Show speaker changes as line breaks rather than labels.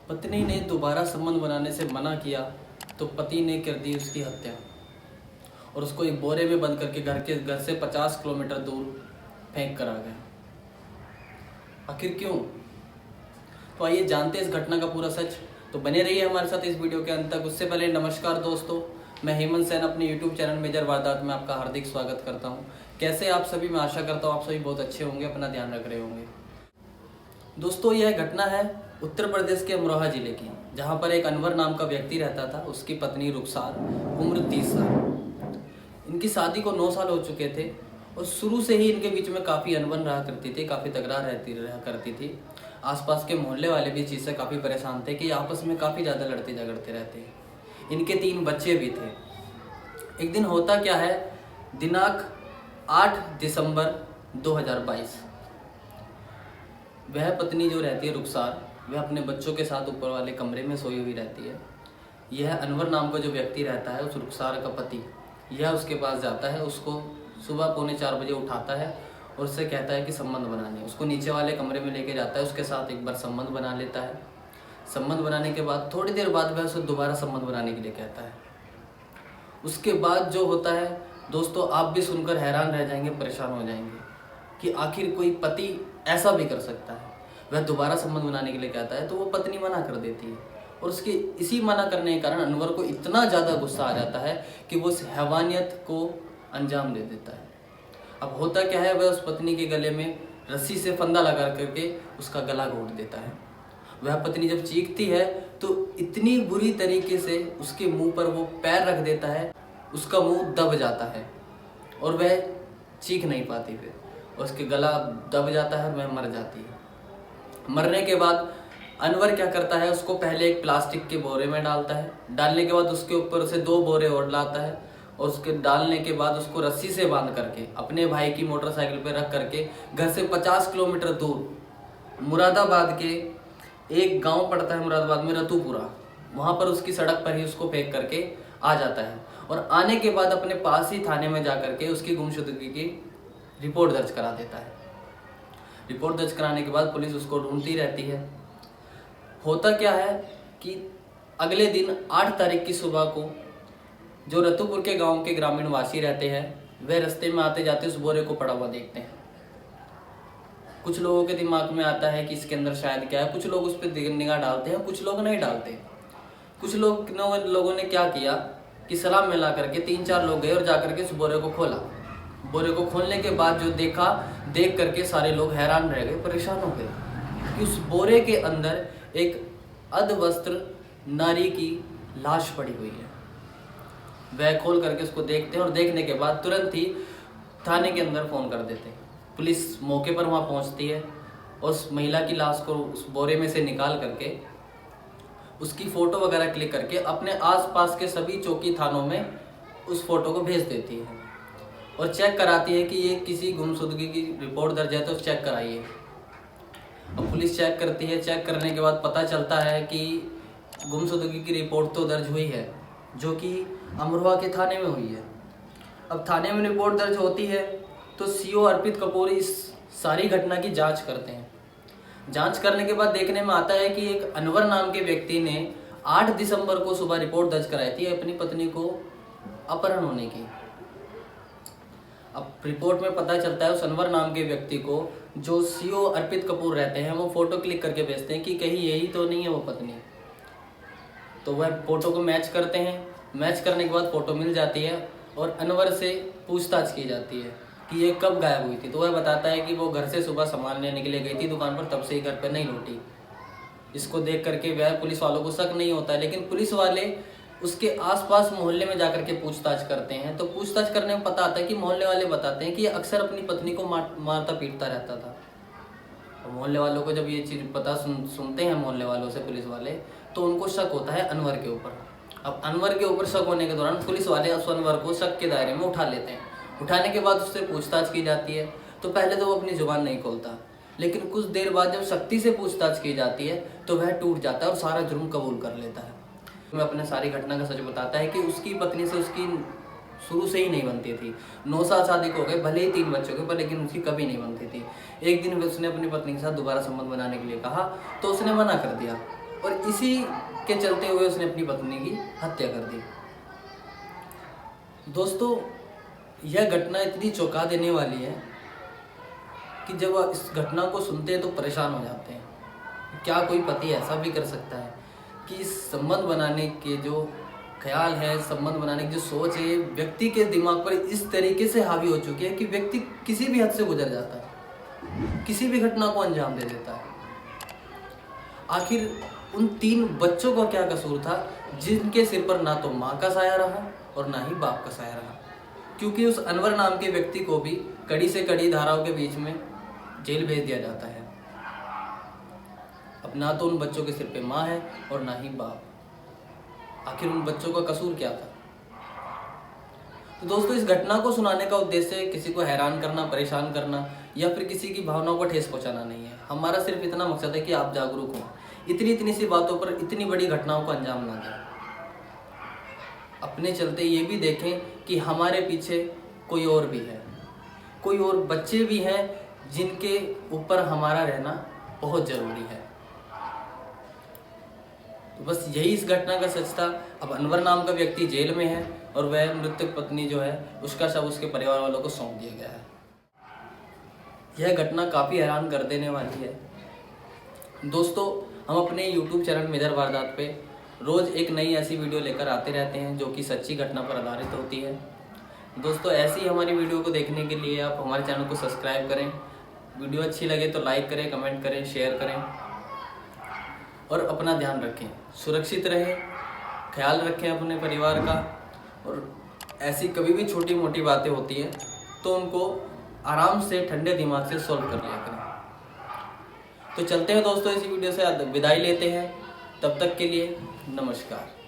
पत्नी ने दोबारा संबंध बनाने से मना किया तो पति ने कर दी उसकी हत्या और उसको एक बोरे में बंद करके घर से 50 किलोमीटर दूर फेंक कर आ गया। आखिर क्यों? तो आइए जानते हैं इस घटना का पूरा सच। तो बने रहिए हमारे साथ इस वीडियो के अंत तक। उससे पहले नमस्कार दोस्तों, मैं हेमंत सैन अपने यूट्यूब चैनल मेजर वारदात में आपका हार्दिक स्वागत करता हूं। कैसे आप सभी? मैं आशा करता हूं आप सभी बहुत अच्छे होंगे, अपना ध्यान रख रहे होंगे। दोस्तों, यह घटना है उत्तर प्रदेश के अमरोहा जिले की, जहां पर एक अनवर नाम का व्यक्ति रहता था। उसकी पत्नी रुखसार, उम्र 30 साल। इनकी शादी को 9 साल हो चुके थे और शुरू से ही इनके बीच में काफ़ी अनबन रहा करती थी, काफ़ी तकरार रहा करती थी। आसपास के मोहल्ले वाले भी इस चीज़ से काफ़ी परेशान थे कि आपस में काफ़ी ज़्यादा लड़ते झगड़ते रहते हैं। इनके 3 बच्चे भी थे। एक दिन होता क्या है, दिनांक 8 दिसंबर 2022, वह पत्नी जो रहती है रुखसार, वह अपने बच्चों के साथ ऊपर वाले कमरे में सोई हुई रहती है। यह अनवर नाम का जो व्यक्ति रहता है, उस रुखसार का पति, यह उसके पास जाता है, उसको सुबह 3:45 बजे उठाता है और उससे कहता है कि संबंध बनाने। उसको नीचे वाले कमरे में लेके जाता है, उसके साथ एक बार संबंध बना लेता है। संबंध बनाने के बाद थोड़ी देर बाद वह उसे दोबारा संबंध बनाने के लिए कहता है। उसके बाद जो होता है दोस्तों, आप भी सुनकर हैरान रह जाएंगे, परेशान हो जाएंगे कि आखिर कोई पति ऐसा भी कर सकता है। वह दोबारा संबंध बनाने के लिए कहता है तो वो पत्नी मना कर देती है और उसके इसी मना करने के कारण अनवर को इतना ज़्यादा गुस्सा आ जाता है कि वो उस हैवानियत को अंजाम दे देता है। अब होता क्या है, वह उस पत्नी के गले में रस्सी से फंदा लगा करके उसका गला घोंट देता है। वह पत्नी जब चीखती है तो इतनी बुरी तरीके से उसके मुंह पर वो पैर रख देता है, उसका मुंह दब जाता है और वह चीख नहीं पाती फिर, और उसके गला दब जाता है और वह मर जाती है। मरने के बाद अनवर क्या करता है, उसको पहले एक प्लास्टिक के बोरे में डालता है। डालने के बाद उसके ऊपर से 2 बोरे और लाता है और उसके डालने के बाद उसको रस्सी से बांध करके अपने भाई की मोटरसाइकिल पे रख करके घर से 50 किलोमीटर दूर मुरादाबाद के एक गांव पड़ता है, मुरादाबाद में रतुपुरा, वहां पर उसकी सड़क पर ही उसको फेंक करके आ जाता है। और आने के बाद अपने पास ही थाने में जा करके उसकी गुमशुदगी की रिपोर्ट दर्ज करा देता है। रिपोर्ट दर्ज कराने के बाद पुलिस उसको ढूंढती रहती है। होता क्या है कि अगले दिन 8 तारीख की सुबह को जो रतुपुर के गांव के ग्रामीण वासी रहते हैं, वह रास्ते में आते जाते उस बोरे को पड़ा हुआ देखते हैं। कुछ लोगों के दिमाग में आता है कि इसके अंदर शायद क्या है, कुछ लोग उस पर निगाह डालते हैं, कुछ लोग नहीं डालते। कुछ लोगों ने क्या किया कि सलाम मिला करके 3-4 लोग गए और जा करके उस बोरे को खोला। बोरे को खोलने के बाद जो देखा, देख करके सारे लोग हैरान रह गए, परेशान हो गए कि उस बोरे के अंदर एक अधवस्त्र नारी की लाश पड़ी हुई है। वह खोल करके उसको देखते हैं और देखने के बाद तुरंत ही थाने के अंदर फ़ोन कर देते हैं। पुलिस मौके पर वहाँ पहुँचती है और उस महिला की लाश को उस बोरे में से निकाल करके उसकी फ़ोटो वगैरह क्लिक करके अपने आसपास के सभी चौकी थानों में उस फोटो को भेज देती है और चेक कराती है कि ये किसी गुमशुदगी की रिपोर्ट दर्ज है तो चेक कराइए। अब पुलिस चेक करती है। चेक करने के बाद पता चलता है कि गुमशुदगी की रिपोर्ट तो दर्ज हुई है, जो कि अमरोहा के थाने में हुई है। अब थाने में रिपोर्ट दर्ज होती है तो सीओ अर्पित कपूर इस सारी घटना की जांच करते हैं। जांच करने के बाद देखने में आता है कि एक अनवर नाम के व्यक्ति ने 8 दिसंबर को सुबह रिपोर्ट दर्ज कराई थी अपनी पत्नी को अपहरण होने की। अब रिपोर्ट में पता चलता है उस अनवर नाम के व्यक्ति को जो सीओ अर्पित कपूर रहते हैं, वो फोटो क्लिक करके भेजते हैं कि कहीं यही तो नहीं है वो पत्नी। तो वह फोटो को मैच करते हैं। मैच करने के बाद फोटो मिल जाती है और अनवर से पूछताछ की जाती है कि ये कब गायब हुई थी। तो वह बताता है कि वो घर से सुबह सामान लेने के लिए गई थी दुकान पर, तब से ही घर पर नहीं लौटी। इसको देख करके वह पुलिस वालों को शक नहीं होता है, लेकिन पुलिस वाले उसके आसपास मोहल्ले में जाकर के पूछताछ करते हैं। तो पूछताछ करने में पता आता है कि मोहल्ले वाले बताते हैं कि ये अक्सर अपनी पत्नी को मारता पीटता रहता था। और मोहल्ले वालों को जब ये चीज़ पता सुनते हैं मोहल्ले वालों से पुलिस वाले, तो उनको शक होता है अनवर के ऊपर। अब अनवर के ऊपर शक होने के दौरान पुलिस वाले उस अनवर को शक के दायरे में उठा लेते हैं। उठाने के बाद उससे पूछताछ की जाती है। तो पहले तो वो अपनी जुबान नहीं खोलता, लेकिन कुछ देर बाद जब सख्ती से पूछताछ की जाती है तो वह टूट जाता है और सारा जुर्म कबूल कर लेता है। मैं अपने सारी घटना का सच बताता है कि उसकी पत्नी से उसकी शुरू से ही नहीं बनती थी। 9 साल शादी को हो गए, भले ही 3 बच्चों के पर, लेकिन उसकी कभी नहीं बनती थी। एक दिन उसने अपनी पत्नी के साथ दोबारा संबंध बनाने के लिए कहा तो उसने मना कर दिया। और इसी के चलते हुए उसने अपनी पत्नी की हत्या कर दी। दोस्तों, यह घटना इतनी चौंका देने वाली है कि जब इस घटना को सुनते हैं तो परेशान हो जाते हैं। क्या कोई पति ऐसा भी कर सकता है कि इस संबंध बनाने के जो ख्याल है, संबंध बनाने की जो सोच है, व्यक्ति के दिमाग पर इस तरीके से हावी हो चुकी है कि व्यक्ति किसी भी हद से गुजर जाता है, किसी भी घटना को अंजाम दे देता है। आखिर उन 3 बच्चों का क्या कसूर था जिनके सिर पर ना तो माँ का साया रहा और ना ही बाप का साया रहा? क्योंकि उस अनवर नाम के व्यक्ति को भी कड़ी से कड़ी धाराओं के बीच में जेल भेज दिया जाता है। अब ना तो उन बच्चों के सिर पे माँ है और ना ही बाप। आखिर उन बच्चों का कसूर क्या था? तो दोस्तों, इस घटना को सुनाने का उद्देश्य किसी को हैरान करना, परेशान करना या फिर किसी की भावनाओं को ठेस पहुंचाना नहीं है। हमारा सिर्फ इतना मकसद है कि आप जागरूक हों, इतनी सी बातों पर इतनी बड़ी घटनाओं को अंजाम ना दें। अपने चलते ये भी देखें कि हमारे पीछे कोई और भी है, कोई और बच्चे भी हैं जिनके ऊपर हमारा रहना बहुत ज़रूरी है। तो बस यही इस घटना का सच था। अब अनवर नाम का व्यक्ति जेल में है और वह मृतक पत्नी जो है उसका शव उसके परिवार वालों को सौंप दिया गया है। यह घटना काफ़ी हैरान कर देने वाली है। दोस्तों, हम अपने YouTube चैनल मेजर वारदात पे रोज़ एक नई ऐसी वीडियो लेकर आते रहते हैं जो कि सच्ची घटना पर आधारित होती है। दोस्तों, ऐसी हमारी वीडियो को देखने के लिए आप हमारे चैनल को सब्सक्राइब करें। वीडियो अच्छी लगे तो लाइक करें, कमेंट करें, शेयर करें और अपना ध्यान रखें, सुरक्षित रहें, ख्याल रखें अपने परिवार का। और ऐसी कभी भी छोटी मोटी बातें होती हैं तो उनको आराम से ठंडे दिमाग से सॉल्व कर लिया करें। तो चलते हैं दोस्तों, इसी वीडियो से विदाई लेते हैं। तब तक के लिए नमस्कार।